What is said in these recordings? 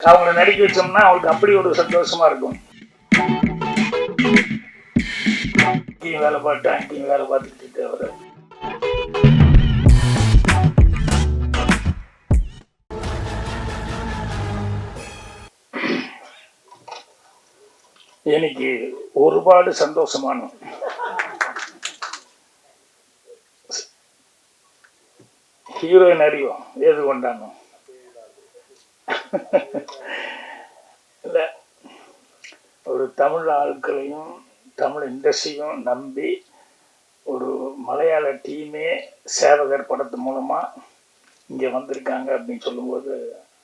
அவங்களை நடிக்க வச்சோம்னா அவங்களுக்கு அப்படி ஒரு சந்தோஷமா இருக்கும். இங்கேயும் வேலை பார்த்து அங்கேயும் வேலை பார்த்துக்கிட்டு அவர் எனக்கு ஒருபாடு சந்தோஷமான ஹீரோயின் அறிவோம் ஏது கொண்டாங்க இல்லை, ஒரு தமிழ் ஆட்களையும் தமிழ் இண்டஸ்ட்ரியும் நம்பி ஒரு மலையாள டீமே சேவகர் படத்து மூலமாக இங்கே வந்திருக்காங்க அப்படின்னு சொல்லும்போது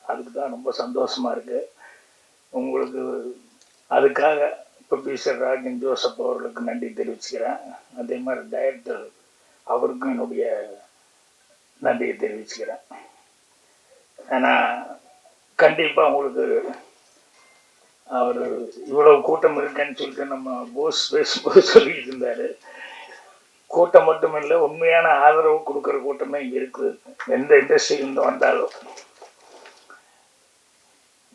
அதுக்கு தான் ரொம்ப சந்தோஷமாக இருக்குது. உங்களுக்கு அதுக்காக ப்ரொடியூசர் ராஜன் ஜோசப் அவர்களுக்கு நன்றி தெரிவிச்சுக்கிறேன். அதே மாதிரி டைரக்டர் அவருக்கும் என்னுடைய நன்றியை தெரிவிச்சுக்கிறேன். ஏன்னா கண்டிப்பாக உங்களுக்கு அவர் இவ்வளவு கூட்டம் இருக்குன்னு சொல்லிட்டு நம்ம போஸ் பேசும்போது சொல்லிட்டு இருந்தார். கூட்டம் மட்டும் இல்லை, உண்மையான ஆதரவு கொடுக்குற கூட்டமே இங்கே இருக்குது. எந்த இண்டஸ்ட்ரியிலிருந்து வந்தாலும்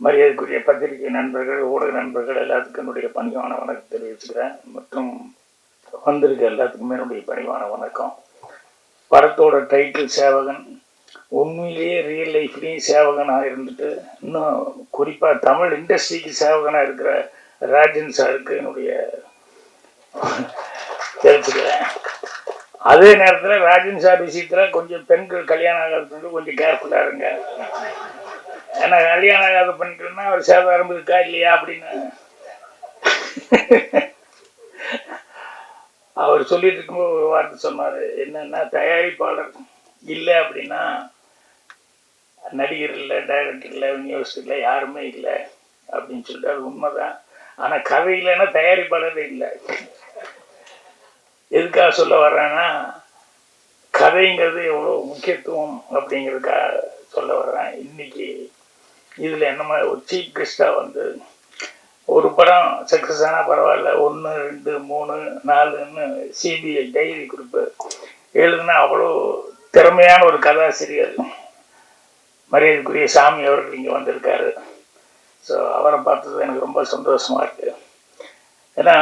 மரியாதைக்குரிய பத்திரிகை நண்பர்கள், ஊடக நண்பர்கள் எல்லாத்துக்கும் என்னுடைய பணிவான வணக்கம் தெரிவிச்சுக்கிறேன். மற்றும் வந்திருக்க எல்லாத்துக்குமே என்னுடைய பணிவான வணக்கம். படத்தோட டைட்டில் சேவகன். உண்மையிலேயே ரியல் லைஃப்லேயும் சேவகனாக இருந்துட்டு இன்னும் குறிப்பாக தமிழ் இண்டஸ்ட்ரிக்கு சேவகனாக இருக்கிற ராஜன் சாருக்கு என்னுடைய தெரிவிச்சுக்கிறேன். அதே நேரத்தில் ராஜன் சார் விஷயத்தில் கொஞ்சம் பெண்கள் கல்யாணம் ஆகிறதுக்கு கொஞ்சம் கேர்ஃபுல்லாக இருங்க. ஏன்னா கல்யாணம் ஆகாத பெண்கள்னா அவர் சேதாரம் இருக்கா இல்லையா அப்படின்னு அவர் சொல்லிட்டு இருக்கும்போது ஒரு வார்த்தை சொன்னார். என்னன்னா, தயாரிப்பாளர் இல்லை அப்படின்னா நடிகர் இல்லை, டைரக்டர் இல்லை, விநியோகஸ்தர் இல்லை, யாருமே இல்லை அப்படின்னு சொல்லிட்டு அது உண்மைதான். ஆனால் கதை இல்லைன்னா தயாரிப்பாளரே இல்லை. எதுக்காக சொல்ல வர்றேன்னா, கதைங்கிறது எவ்வளோ முக்கியத்துவம் அப்படிங்கிறதுக்காக சொல்ல வர்றேன். இன்னைக்கு இதில் என்ன மாதிரி ஒரு சீஃப் கெஸ்டாக வந்து ஒரு படம் சக்ஸஸ் ஆனால் பரவாயில்ல, 1, 2, 3, 4ன்னு சிபிஐ டைரி குறிப்பு எழுதுனா அவ்வளோ திறமையான ஒரு கதாசிரியர் மரியாதைக்குரிய சாமி அவர்கள் இங்கே வந்திருக்காரு. ஸோ அவரை பார்த்தது எனக்கு ரொம்ப சந்தோஷமாக இருக்குது. ஏன்னா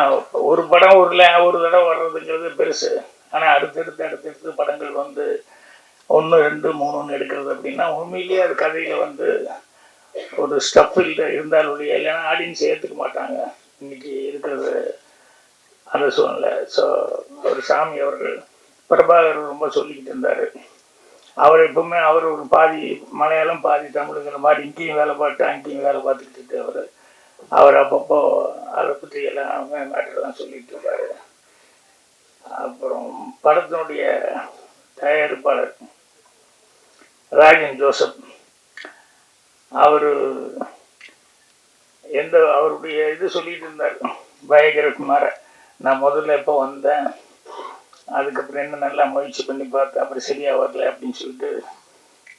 ஒரு படம் ஒரு தடவை வர்றதுங்கிறது பெருசு. ஆனால் அடுத்தடுத்து படங்கள் வந்து 1, 2, 3ன்னு எடுக்கிறது அப்படின்னா உண்மையிலேயே அது கதையில் வந்து ஒரு ஸ்டஃபில் இருந்தாலும் இல்லைன்னா ஆடியன்ஸ் ஏற்றுக்க மாட்டாங்க. இன்னைக்கு இருக்கிறது அந்த சூழ்நிலை. ஸோ அவர் சாமி அவர்கள் பிரபாகர் ரொம்ப சொல்லிக்கிட்டு இருந்தார். அவர் எப்பவுமே அவர் ஒரு பாதி மலையாளம் பாதி தமிழுங்கிற மாதிரி இங்கேயும் வேலை பார்த்து அங்கேயும் வேலை பார்த்துக்கிட்டு அவர் அப்பப்போ அதை பற்றி எல்லாம் மேட்டர்லாம் சொல்லிட்டு இருப்பார். அப்புறம் படத்தினுடைய தயாரிப்பாளர் ராஜன் ஜோசப் அவர் அவருடைய இது சொல்லிட்டு இருந்தார். பயங்கரகுமார நான் முதல்ல எப்போ வந்தேன், அதுக்கப்புறம் என்ன நல்லா முயற்சி பண்ணி பார்த்தேன், அப்புறம் சரியாக வரல அப்படின்னு சொல்லிட்டு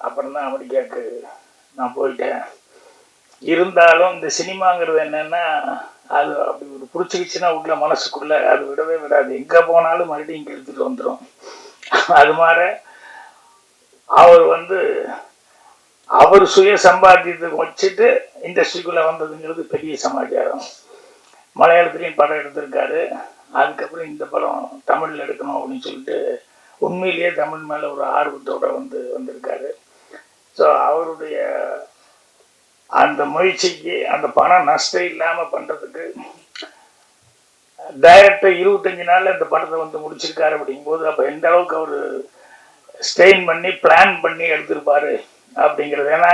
அப்புறம் தான் அமெரிக்காவுக்கு நான் போயிட்டேன். இருந்தாலும் இந்த சினிமாங்கிறது என்னென்னா, அது அப்படி ஒரு பிடிச்சிக்கிச்சுன்னா உள்ள மனசுக்குள்ளே அது விடவே விடாது. எங்கே போனாலும் மறுபடியும் இங்கே எடுத்துகிட்டு வந்துடும். அது மாதிரி அவர் வந்து அவர் சுய சம்பாத்தியத்தை வச்சுட்டு இண்டஸ்ட்ரிக்குள்ளே வந்ததுங்கிறது பெரிய சமாச்சாரம். மலையாளத்துலேயும் படம் எடுத்திருக்காரு. அதுக்கப்புறம் இந்த படம் தமிழில் எடுக்கணும் அப்படின்னு சொல்லிட்டு உண்மையிலேயே தமிழ் மேலே ஒரு ஆர்வத்தோடு வந்திருக்காரு. ஸோ அவருடைய அந்த முயற்சிக்கு அந்த பணம் நஷ்டம் இல்லாமல் பண்ணுறதுக்கு டைரக்டர் 25 நாளில் இந்த படத்தை முடிச்சிருக்காரு. அப்படிங்கும்போது அப்போ எந்த அளவுக்கு அவர் ஸ்ட்ரெயின் பண்ணி பிளான் பண்ணி எடுத்திருப்பாரு அப்படிங்கிறது. ஏன்னா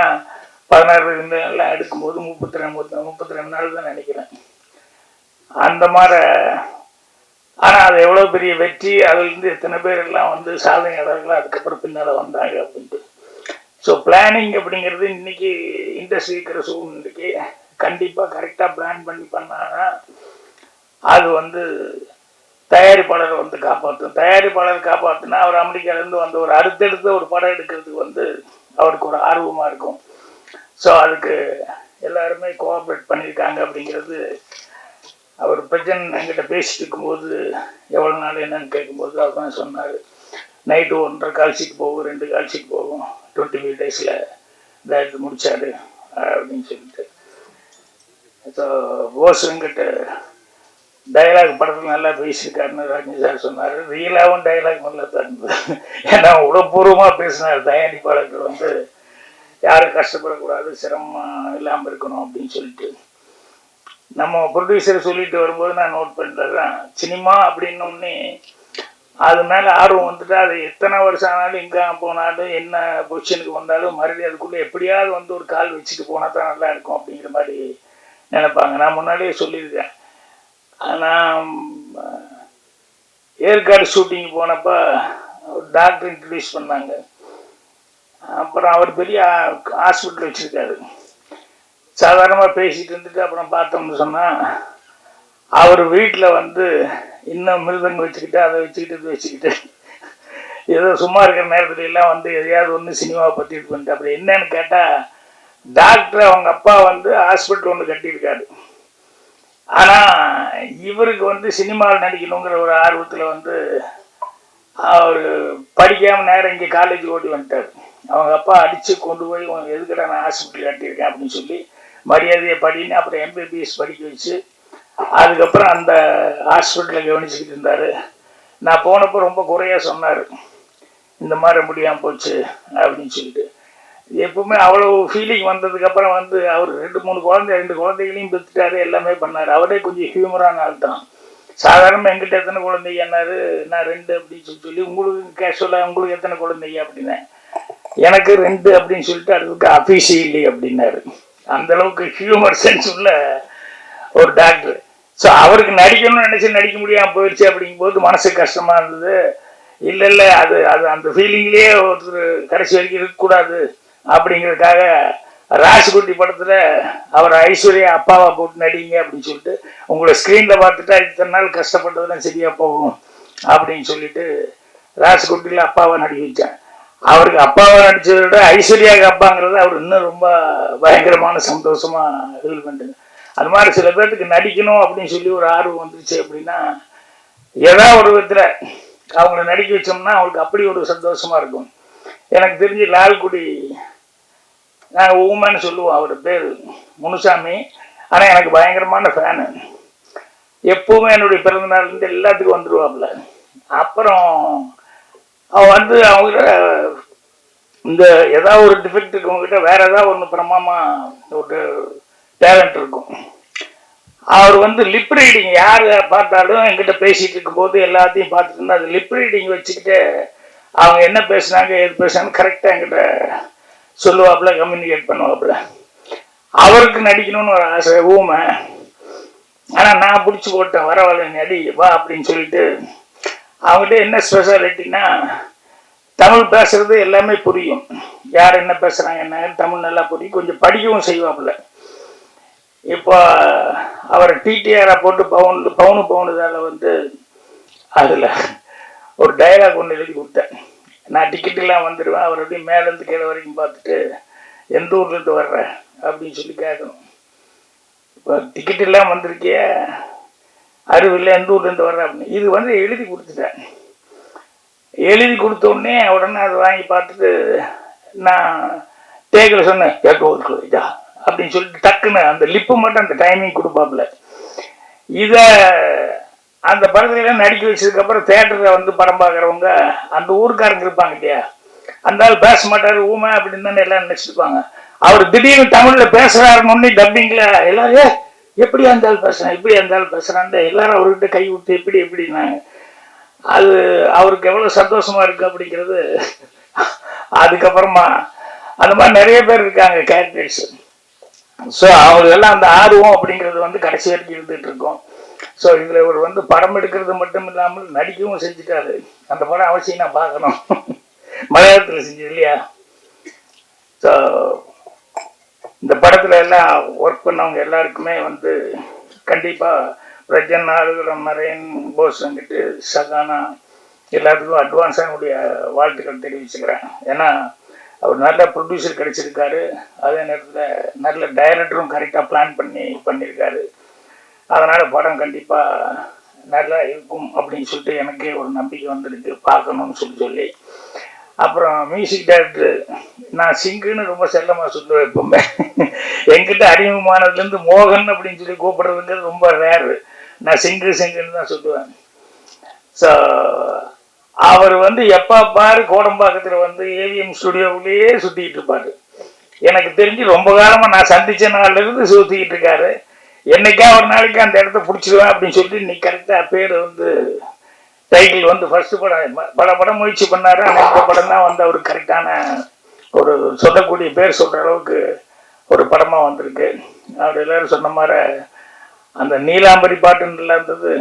16 நாள்லாம் எடுக்கும்போது 32 நாள் தான் நினைக்கிறேன் அந்த மாதிரி. ஆனால் அது எவ்வளோ பெரிய வெற்றி, அதுலேருந்து எத்தனை பேர் எல்லாம் சாதனையாளர்கள் அதுக்கப்புறம் பின்னால் வந்தாங்க அப்படின்ட்டு. ஸோ பிளானிங் அப்படிங்கிறது இன்றைக்கி இண்டஸ்ட்ரி இருக்கிற சூழ்நிலைக்கு கண்டிப்பாக கரெக்டாக பிளான் பண்ணி பண்ணாங்கன்னா அது தயாரிப்பாளரை காப்பாற்றும். தயாரிப்பாளர் காப்பாற்றுனா அவர் அமெரிக்காவிலேருந்து ஒரு அடுத்தடுத்த ஒரு படம் எடுக்கிறதுக்கு அவருக்கு ஒரு ஆர்வமாக இருக்கும். ஸோ அதுக்கு எல்லாருமே கோஆப்ரேட் பண்ணியிருக்காங்க அப்படிங்கிறது. அவர் பிரச்சனை என்கிட்ட பேசிட்டு இருக்கும்போது எவ்வளோ நாள் என்னன்னு கேட்கும்போது அவர் தான் சொன்னார், நைட்டு 1.5 கால்ஷீட் போகும், 2 கால்ஷீட் போகும், 25 days இதை எடுத்து முடித்தார் அப்படின்னு சொல்லிட்டு. ஸோ போஸுங்கிட்ட டைலாக் படத்தில் நல்லா பேசியிருக்காருன்னு ரஜினி சார் சொன்னார். ரியலாகவும் டைலாக் நல்லா தான் இருந்தது. ஏன்னா உளப்பூர்வமாக பேசினார். தயாரிப்பாளர்கள் வந்து யாரும் கஷ்டப்படக்கூடாது, சிரமம் இல்லாமல் இருக்கணும் அப்படின்னு சொல்லிட்டு நம்ம ப்ரொடியூசர் சொல்லிட்டு வரும்போது நான் நோட் பண்ணுறேன். சினிமா அப்படின்னோடனே அது மேலே ஆர்வம் வந்துட்டு அது எத்தனை வருஷம் ஆனாலும் எங்கே போனாலும் என்ன பொசிஷனுக்கு வந்தாலும் மறுபடியும் அதுக்குள்ளே எப்படியாவது வந்து ஒரு கால் வச்சுட்டு போனால் தான் நல்லா இருக்கும் அப்படிங்கிற மாதிரி நினைப்பாங்க. நான் முன்னாடியே சொல்லியிருக்கேன். நான் ஏற்காடு ஷூட்டிங் போனப்போ ஒரு டாக்டர் இன்ட்ரடியூஸ் பண்ணாங்க. அப்புறம் அவர் பெரிய ஹாஸ்பிட்டல் வச்சுருக்காரு. சாதாரணமாக பேசிகிட்டு இருந்துட்டு அப்புறம் பார்த்தோம்னு சொன்னால் அவர் வீட்டில் வந்து இன்னும் மிருதங்க வச்சுக்கிட்டு அதை வச்சுக்கிட்டு இது வச்சுக்கிட்டு ஏதோ சும்மா இருக்கிற நேரத்துல எல்லாம் வந்து எதையாவது ஒன்று சினிமாவை பற்றி இது பண்ணிட்டு அப்படி என்னன்னு கேட்டால் டாக்டர் அவங்க அப்பா வந்து ஹாஸ்பிட்டல் ஒன்று கட்டியிருக்காரு. ஆனால் இவருக்கு வந்து சினிமாவில் நடிக்கணுங்கிற ஒரு ஆர்வத்தில் வந்து அவர் படிக்காமல் நேரம் இங்கே காலேஜ் ஓடி வந்துட்டார். அவங்க அப்பா அடித்து கொண்டு போய் எதுக்கடா நான் ஹாஸ்பிட்டல் கட்டியிருக்கேன் அப்படின்னு சொல்லி மரியாதையை படின்னு அப்புறம் எம்பிபிஎஸ் படிக்க வச்சு அதுக்கப்புறம் அந்த ஹாஸ்பிட்டலில் கவனிச்சுக்கிட்டு இருந்தார். நான் போனப்போ ரொம்ப குறையாக சொன்னார், இந்த மாதிரி முடியாமல் போச்சு அப்படின்னு சொல்லிட்டு. எப்பவுமே அவ்வளோ ஃபீலிங் வந்ததுக்கப்புறம் வந்து அவர் 2 குழந்தைகளையும் பெற்றுட்டாரு, எல்லாமே பண்ணார். அவரே கொஞ்சம் ஹியூமரான ஆள் தான். சாதாரணமாக எங்கிட்ட எத்தனை குழந்தைங்க என்னாரு, நான் 2 அப்படின்னு சொல்லி உங்களுக்கு கேஷுவலாக உங்களுக்கு எத்தனை குழந்தைங்க அப்படின்னேன். எனக்கு 2 அப்படின்னு சொல்லிட்டு அதுக்கு அஃபீஷியலி அப்படின்னாரு. அந்தளவுக்கு ஹியூமர் சென்ஸ் உள்ள ஒரு டாக்டர். ஸோ அவருக்கு நடிக்கணும்னு நினச்சி நடிக்க முடியாமல் போயிடுச்சு அப்படிங்கும்போது மனசுக்கு கஷ்டமாக இருந்தது. இல்லை அது அது அந்த ஃபீலிங்லேயே ஒருத்தர் கடைசி வரைக்கும் இருக்கக்கூடாது அப்படிங்கிறதுக்காக ராஜ்குட்டி படத்தில் அவர் ஐஸ்வர்யா அப்பாவை போட்டு நடிங்க அப்படின்னு சொல்லிட்டு உங்களை ஸ்க்ரீனில் பார்த்துட்டா இத்தனை நாள் கஷ்டப்பட்டதெல்லாம் சரியாக போகும் அப்படின்னு சொல்லிட்டு ராஜ்குட்டியில் அப்பாவை நடிக்க வச்சேன். அவருக்கு அப்பாவை நடித்ததை விட ஐஸ்வர்யாவுக்கு அப்பாங்கிறது அவர் இன்னும் ரொம்ப பயங்கரமான சந்தோஷமாக ஃபீல் பண்ணுறது. அது மாதிரி சில பேர்த்துக்கு நடிக்கணும் அப்படின்னு சொல்லி ஒரு ஆர்வம் வந்துருச்சு அப்படின்னா ஏதாவது ஒரு விதத்தில் அவங்கள நடிக்க வச்சோம்னா அவங்களுக்கு அப்படி ஒரு சந்தோஷமாக இருக்கும். எனக்கு தெரிஞ்சு லால்குடி நாங்கள் ஊமன்னு சொல்லுவோம், அவர் பேர் முனுசாமி. ஆனால் எனக்கு பயங்கரமான ஃபேனு. எப்போவுமே என்னுடைய பிறந்தநாள்லேருந்து எல்லாத்துக்கும் வந்துடுவாப்புல. அப்புறம் அவன் வந்து அவங்க இந்த ஏதாவது ஒரு டிஃபெக்ட் இருக்கவங்ககிட்ட வேற ஏதாவது ஒன்று பிரமாமாக ஒரு டேலண்ட் இருக்கும். அவர் வந்து லிப் ரீடிங் யார் பார்த்தாலும் என்கிட்ட பேசிகிட்டு இருக்கும்போது எல்லாத்தையும் பார்த்துட்டு இருந்தால் அது லிப் ரீடிங் வச்சுக்கிட்டு அவங்க என்ன பேசுனாங்க எது பேசுனாங்க கரெக்டாக என்கிட்ட சொல்லுவாப்புல, கம்யூனிகேட் பண்ணுவாப்புல. அவருக்கு நடிக்கணும்னு ஒரு ஆசை, ஊமை. ஆனால் நான் பிடிச்சி போட்டேன், வரவாள நடி வா அப்படின்னு சொல்லிட்டு. அவங்ககிட்ட என்ன ஸ்பெஷாலிட்டின்னா தமிழ் பேசுறது எல்லாமே புரியும், யார் என்ன பேசுகிறாங்க என்ன தமிழ் நல்லா புரியும், கொஞ்சம் படிக்கவும் செய்வாப்புல. இப்போ அவர் டிடிஆரை போட்டு பவுனுதால வந்து அதில் ஒரு டைலாக் ஒன்று எழுதி கொடுத்தேன். நான் டிக்கெட்டெல்லாம் வந்துடுவேன், அவர் எப்படி மேலேருந்து கீழே வரைக்கும் பார்த்துட்டு எந்த ஊர்லேருந்து வர்றேன் அப்படின்னு சொல்லி கேட்கணும். இப்போ டிக்கெட்டெல்லாம் வந்திருக்கிய அறிவில்லை எந்த ஊர்லேருந்து வர்றேன் அப்படின்னு இது வந்து எழுதி கொடுத்துட்டேன். எழுதி கொடுத்தோடனே உடனே அதை வாங்கி பார்த்துட்டு நான் டேக்கில் சொன்னேன் கேட்க இதா அப்படின்னு சொல்லிட்டு டக்குன்னு அந்த லிப்பு மட்டும் அந்த டைமிங் கொடுப்பாப்புல. இதை அந்த படத்துலாம் நடிக்க வச்சதுக்கப்புறம் தேட்டரில் வந்து படம் பார்க்குறவங்க அந்த ஊருக்காரங்க இருப்பாங்க இல்லையா, அந்த ஆள் பேச மாட்டார் ஊமை அப்படின்னு தானே எல்லாம் நினச்சிருப்பாங்க. அவர் திடீர்னு தமிழில் பேசுகிறாருன்னு டப்பிங்கில் எல்லாரும் எப்படி அந்த ஆள் பேசுகிறேன் எப்படி அந்த ஆள் பேசுகிறான்னு எல்லாரும் அவர்கிட்ட கை விட்டு எப்படின்னாங்க. அது அவருக்கு எவ்வளோ சந்தோஷமா இருக்கு அப்படிங்கிறது. அதுக்கப்புறமா அந்த மாதிரி நிறைய பேர் இருக்காங்க கேரக்டர்ஸ். ஸோ அவங்களெல்லாம் அந்த ஆர்வம் அப்படிங்கிறது வந்து கடைசி வரைக்கும் இருந்துகிட்டு இருக்கோம். ஸோ இதில் இவர் வந்து படம் எடுக்கிறது மட்டும் இல்லாமல் நடிக்கவும் செஞ்சுட்டாரு. அந்த படம் அவசியம் நான் பார்க்கணும், மலையாளத்தில் செஞ்சது இல்லையா. ஸோ இந்த படத்தில் எல்லாம் ஒர்க் பண்ணவங்க எல்லாருக்குமே வந்து கண்டிப்பாக பிரஜன் ஆளுகளம் நரேன் போஸ் வந்துட்டு சகானா எல்லாத்துக்கும் அட்வான்ஸாக என்னுடைய வாழ்த்துக்கள் தெரிவிச்சுக்கிறேன். ஏன்னா அவர் நல்ல ப்ரொடியூசர் கிடைச்சிருக்காரு, அதே நேரத்தில் நல்ல டைரக்டரும் கரெக்டாக பிளான் பண்ணியிருக்காரு. அதனால் படம் கண்டிப்பாக நல்லா இருக்கும் அப்படின்னு சொல்லிட்டு எனக்கே ஒரு நம்பிக்கை வந்துருக்கு பார்க்கணும்னு சொல்லி அப்புறம் மியூசிக் டைரக்டர். நான் சிங்குன்னு ரொம்ப செல்லமாக சொல்லுவேன் எப்பவுமே. என்கிட்ட அறிமுகமானதுலேருந்து மோகன் அப்படின்னு சொல்லி கூப்பிடுறதுங்கிறது ரொம்ப ரேரு. நான் சிங்குன்னு தான் சொல்லுவேன். ஸோ அவர் வந்து எப்போ பாரு கோடம்பாக்கத்தில் வந்து ஏவிஎம் ஸ்டுடியோவிலேயே சுற்றிக்கிட்டு இருப்பார். எனக்கு தெரிஞ்சு ரொம்ப காலமாக நான் சந்தித்த நாள்லேருந்து சுற்றிக்கிட்டு இருக்காரு. என்னைக்கா ஒரு நாளைக்கு அந்த இடத்த பிடிச்சிடுவேன் அப்படின்னு சொல்லிட்டு இன்னைக்கு கரெக்டாக பேர் வந்து டைட்டில் வந்து ஃபர்ஸ்ட் படம் பல படம் முயற்சி பண்ணாரு. ஆனால் இந்த படம் தான் வந்து அவருக்கு கரெக்டான ஒரு சொல்லக்கூடிய பேர் சொல்கிற அளவுக்கு ஒரு படமாக வந்திருக்கு. அவர் எல்லாரும் சொன்ன மாதிரி அந்த நீலாம்பரி பாட்டுன்னு இருந்தது,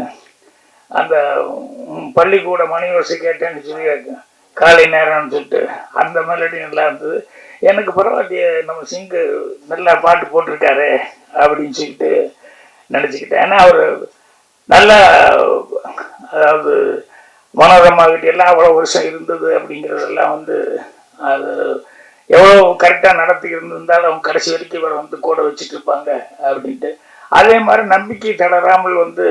அந்த பள்ளிக்கூட மணி வரிசை கேட்டேன்னு சொல்லி காலை நேரம்னு சொல்லிட்டு அந்த மெலடி நல்லா இருந்தது. எனக்கு பரவாயில்லையே, நம்ம சிங்கு நல்லா பாட்டு போட்டிருக்காரு அப்படின்னு சொல்லிட்டு நினச்சிக்கிட்டேன். ஏன்னா அவர் நல்லா, அதாவது மனோரமாகிட்ட எல்லாம் அவ்வளோ வருஷம் இருந்தது அப்படிங்கிறதெல்லாம் வந்து அது எவ்வளோ கரெக்டாக நடத்தி இருந்திருந்தாலும் அவங்க கடைசி வரைக்கும் இவரை வந்து கூட வச்சுட்டு இருப்பாங்க அப்படின்ட்டு. அதே மாதிரி நம்பிக்கை தளராமல் வந்து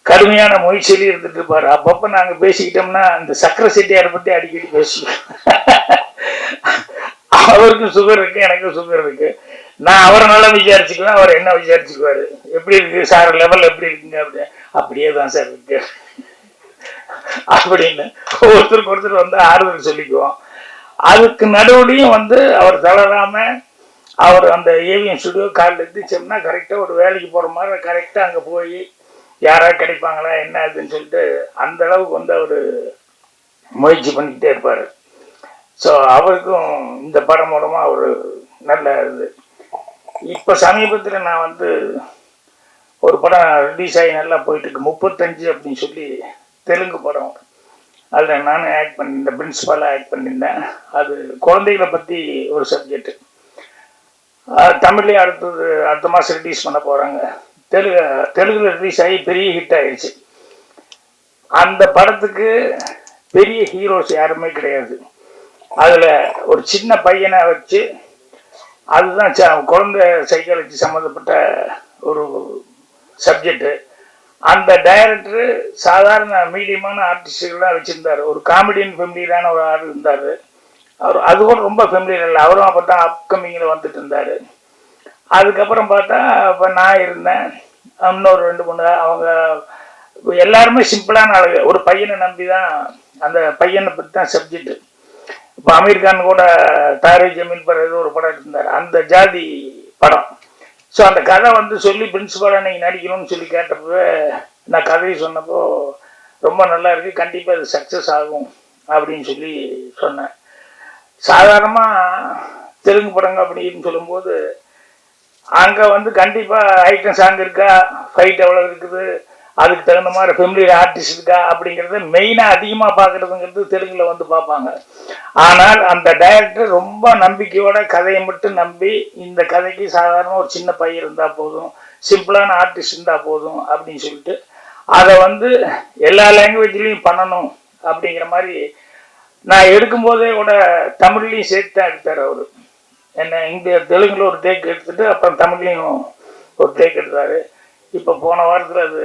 கடுமையான முயற்சியிலே இருந்துட்டு இருப்பாரு. அப்பப்போ நாங்கள் பேசிக்கிட்டோம்னா இந்த சக்கரை செட்டியாரை பற்றி அடிக்கடி பேசுவோம். அவருக்கும் சுகர் இருக்கு, எனக்கும் சுகர் இருக்கு. நான் அவரை நல்லா விசாரிச்சுக்குவேன், அவர் என்ன விசாரிச்சுக்குவாரு, எப்படி இருக்கு சார், லெவல் எப்படி இருக்குங்க அப்படி. அப்படியே தான் சார் இருக்கு அப்படின்னு ஒருத்தருக்கு ஒருத்தர் வந்து ஆறுதல் சொல்லிக்குவோம். அதுக்கு நடுவுலையும் வந்து அவர் தளராம அவர் அந்த ஏவிஎம் ஸ்டுடியோ காலில் எந்திரிச்சோம்னா கரெக்டாக ஒரு வேலைக்கு போகிற மாதிரி கரெக்டாக அங்கே போய் யாராவது கிடைப்பாங்களா என்ன அதுன்னு சொல்லிட்டு அந்த அளவுக்கு வந்து அவர் முயற்சி பண்ணிக்கிட்டே இருப்பார். ஸோ அவருக்கும் இந்த படம் மூலமாக அவர் நல்ல இது. இப்போ சமீபத்தில் நான் வந்து ஒரு படம் ரிலீஸ் ஆகி நல்லா போயிட்டுருக்கு, 35 அப்படின்னு சொல்லி தெலுங்கு படம். அதில் நானும் ஆக்ட் பண்ணியிருந்தேன், பிரின்ஸிபலாக ஆக்ட் பண்ணியிருந்தேன். அது குழந்தைகளை பற்றி ஒரு சப்ஜெக்டு. தமிழ்லேயே அடுத்த மாதம் ரிலீஸ் பண்ண போகிறாங்க. தெலுங்குல ரிலீஸ் ஆகி பெரிய ஹிட் ஆகிடுச்சு. அந்த படத்துக்கு பெரிய ஹீரோஸ் யாருமே கிடையாது. அதில் ஒரு சின்ன பையனை வச்சு, அதுதான் குழந்தை சைக்காலஜி சம்மந்தப்பட்ட ஒரு சப்ஜெக்டு. அந்த டைரக்டரு சாதாரண மீடியமான ஆர்டிஸ்டுகள்லாம் வச்சுருந்தார். ஒரு காமெடியன் ஃபெமிலியரான ஒரு ஆள் இருந்தார். அவர் அது கூட ரொம்ப ஃபெமிலியர் இல்லை, அவரும் அப்போ தான் அப்கமிங்கில் வந்துட்டு இருந்தார். அதுக்கப்புறம் பார்த்தா இப்போ நான் இருந்தேன், இன்னொரு 2-3 அவங்க எல்லாருமே சிம்பிளான ஆளுங்க. ஒரு பையனை நம்பி தான், அந்த பையனை பற்றி தான் சப்ஜெக்டு. இப்போ அமீர் கான் கூட தாரே ஜமீன் பர் ஏதோ ஒரு படம் இருந்தார், அந்த ஜாதி படம். ஸோ அந்த கதை வந்து சொல்லி பிரின்சிபலாக நீங்கள் நடிக்கணும்னு சொல்லி கேட்டப்போ நான் கதையை சொன்னப்போ ரொம்ப நல்லா இருக்குது, கண்டிப்பாக அது சக்ஸஸ் ஆகும் அப்படின்னு சொல்லி சொன்னேன். சாதாரணமாக தெலுங்கு படங்க அப்படின்னு சொல்லும்போது அங்கே வந்து கண்டிப்பாக ஐட்டம் சாங் இருக்கா, ஃபைட் எவ்வளோ இருக்குது, அதுக்கு தகுந்த மாதிரி ஃபெமிலியர் ஆர்டிஸ்ட் இருக்கா அப்படிங்கிறத மெயினாக அதிகமாக பார்க்குறதுங்கிறது தெலுங்கில் வந்து பார்ப்பாங்க. ஆனால் அந்த டைரக்டர் ரொம்ப நம்பிக்கையோட கதையை மட்டும் நம்பி, இந்த கதைக்கு சாதாரண ஒரு சின்ன பையன் இருந்தால் போதும், சிம்பிளான ஆர்டிஸ்ட் இருந்தால் போதும் அப்படின்னு சொல்லிட்டு அதை வந்து எல்லா லாங்குவேஜ்லேயும் பண்ணணும் அப்படிங்கிற மாதிரி நான் எடுக்கும்போதே கூட தமிழ்லையும் சேர்த்து தான் எடுத்தார் அவர். என்ன இங்கே தெலுங்குல ஒரு டேக் எடுத்துட்டு அப்புறம் தமிழ்லையும் ஒரு டேக் எடுத்தார். இப்போ போன வாரத்தில் அது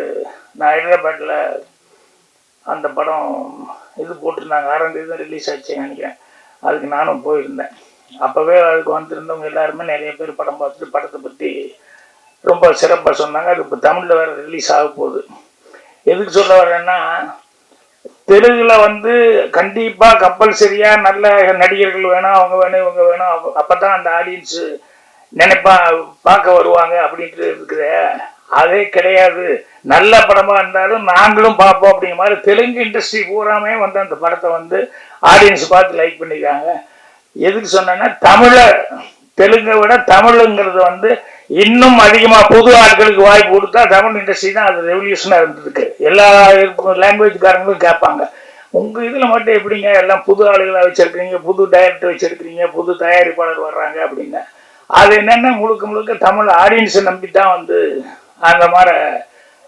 நான் ஹைதராபாத்தில் அந்த படம் இது போட்டிருந்தாங்க, 6ஆம் தேதி தான் ரிலீஸ் ஆச்சு நினைக்கிறேன். அதுக்கு நானும் போயிருந்தேன். அப்போவே அதுக்கு வந்திருந்தவங்க எல்லாருமே நிறைய பேர் படம் பார்த்துட்டு படத்தை பற்றி ரொம்ப சிறப்பாக சொன்னாங்க. அது இப்போ தமிழில் வேறு ரிலீஸ் ஆக போகுது. எதுக்கு சொல்ல வரேன்னா, தெலுங்குல வந்து கண்டிப்பாக கம்பல்சரியாக நல்ல நடிகர்கள் வேணும், அவங்க வேணும், இவங்க வேணும், அப்போ தான் அந்த ஆடியன்ஸு நினைப்பா பார்க்க வருவாங்க அப்படின்ட்டு இருக்குது. அதே கிடையாது. நல்ல படமாக இருந்தாலும் நாங்களும் பார்ப்போம் அப்படிங்கிற மாதிரி தெலுங்கு இண்டஸ்ட்ரி பூராமே வந்து அந்த படத்தை வந்து ஆடியன்ஸ் பார்த்து லைக் பண்ணியிருக்காங்க. எதுக்கு சொன்னேன்னா, தமிழை தெலுங்கை விட தமிழுங்கிறது வந்து இன்னும் அதிகமாக புது ஆட்களுக்கு வாய்ப்பு கொடுத்தா தமிழ் இண்டஸ்ட்ரி தான் அது ரெவல்யூஷனாக இருந்ததுக்கு. எல்லா லாங்குவேஜ்காரங்களும் கேட்பாங்க, உங்கள் இதில் மட்டும் எப்படிங்க எல்லாம் புது ஆளுகளாக வச்சுருக்கிறீங்க, புது டைரக்டர் வச்சுருக்கிறீங்க, புது தயாரிப்பாளர் வர்றாங்க அப்படிங்க. அது என்னென்ன முழுக்க முழுக்க தமிழ் ஆடியன்ஸை நம்பி தான் வந்து அந்த மாதிரி.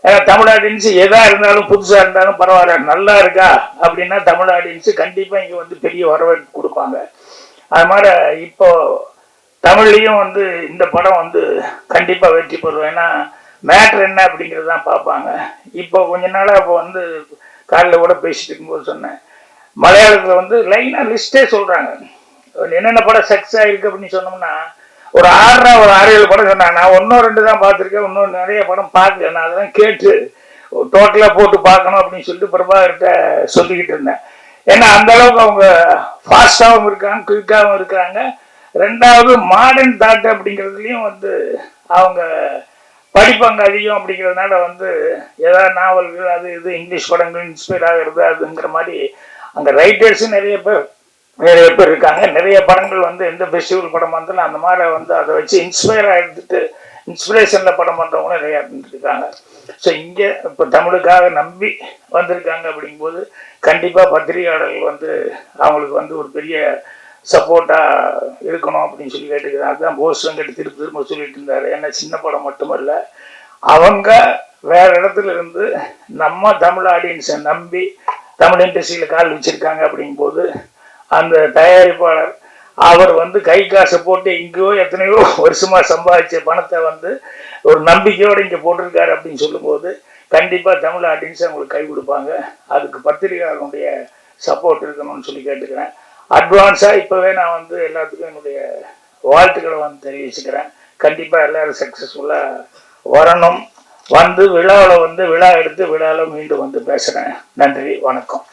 ஏன்னா தமிழ் ஆடியன்ஸு எதாக இருந்தாலும் புதுசாக இருந்தாலும் பரவாயில்ல, நல்லா இருக்கா அப்படின்னா தமிழ் ஆடியன்ஸு கண்டிப்பாக இங்கே வந்து பெரிய வரவேற்பு கொடுப்பாங்க. அது மாதிரி இப்போ தமிழ்லையும் வந்து இந்த படம் வந்து கண்டிப்பாக வெற்றி பெறும். ஏன்னா மேட்ரு என்ன அப்படிங்கிறது தான் பார்ப்பாங்க. இப்போ கொஞ்ச நாளாக இப்போ வந்து காலையில் கூட பேசிட்டு இருக்கும்போது சொன்னேன், மலையாளத்தில் வந்து லைனாக லிஸ்ட்டே சொல்கிறாங்க. என்னென்ன படம் சக்ஸஸ் ஆகிருக்கு அப்படின்னு சொன்னோம்னா ஒரு 6 படம் சொன்னாங்க. நான் 1-2 தான் பார்த்துருக்கேன், இன்னும் நிறைய படம் பார்க்கல. நான் அதெல்லாம் கேட்டு டோட்டலாக போட்டு பார்க்கணும் அப்படின்னு சொல்லிட்டு பிரபாகர்கிட்ட சொல்லிக்கிட்டு இருந்தேன். ஏன்னா அந்த அளவுக்கு அவங்க ஃபாஸ்டாகவும் இருக்காங்க, குயிக்காகவும் இருக்காங்க. ரெண்டாவது மாடர்ன் தாட் அப்படிங்கிறதுலையும் வந்து அவங்க படிப்பாங்க அதிகம். அப்படிங்கிறதுனால வந்து ஏதாவது நாவல்கள் அது இது இங்கிலீஷ் படங்கள் இன்ஸ்பயர் ஆகிறது அதுங்கிற மாதிரி அங்கே ரைட்டர்ஸும் நிறைய பேர் இருக்காங்க. நிறைய படங்கள் வந்து எந்த ஃபெஸ்டிவல் படம் வந்தாலும் அந்த மாதிரி வந்து அதை வச்சு இன்ஸ்பயர் ஆகிட்டு இன்ஸ்பிரேஷனில் படம் பண்ணுறவங்களும் நிறையா இருந்துருக்காங்க. ஸோ இங்கே இப்போ தமிழுக்காக நம்பி வந்திருக்காங்க. அப்படிங்கும்போது கண்டிப்பாக பத்திரிகையாளர்கள் வந்து அவங்களுக்கு வந்து ஒரு பெரிய சப்போர்ட்டாக இருக்கணும் அப்படின்னு சொல்லி கேட்டுக்கிறேன். அதுதான் போஸ் வெங்கட் திரும்ப சொல்லிட்டு இருந்தார். ஏன்னா சின்ன படம் மட்டுமல்ல, அவங்க வேற இடத்துல இருந்து நம்ம தமிழ் ஆடியன்ஸை நம்பி தமிழ் இண்டஸ்ட்ரியில் கால் வச்சுருக்காங்க. அப்படிங்கும்போது அந்த தயாரிப்பாளர் அவர் வந்து கை காசை போட்டு இங்கேயோ எத்தனையோ வருஷமாக சம்பாதிச்ச பணத்தை வந்து ஒரு நம்பிக்கையோடு இங்கே போட்டிருக்காரு அப்படின்னு சொல்லும்போது கண்டிப்பாக தமிழ் ஆடியன்ஸ் அவங்களுக்கு கை கொடுப்பாங்க. அதுக்கு பத்திரிகையாளருடைய சப்போர்ட் இருக்கணும்னு சொல்லி கேட்டுக்கிறேன். அட்வான்ஸாக இப்போவே நான் வந்து எல்லாத்துக்கும் என்னுடைய வாழ்த்துக்களை வந்து தெரிவிச்சுக்கிறேன். கண்டிப்பாக எல்லோரும் சக்ஸஸ்ஃபுல்லாக வரணும். வந்து விழாவில் வந்து விழா எடுத்து விழாவில் மீண்டும் வந்து பேசுகிறேன். நன்றி, வணக்கம்.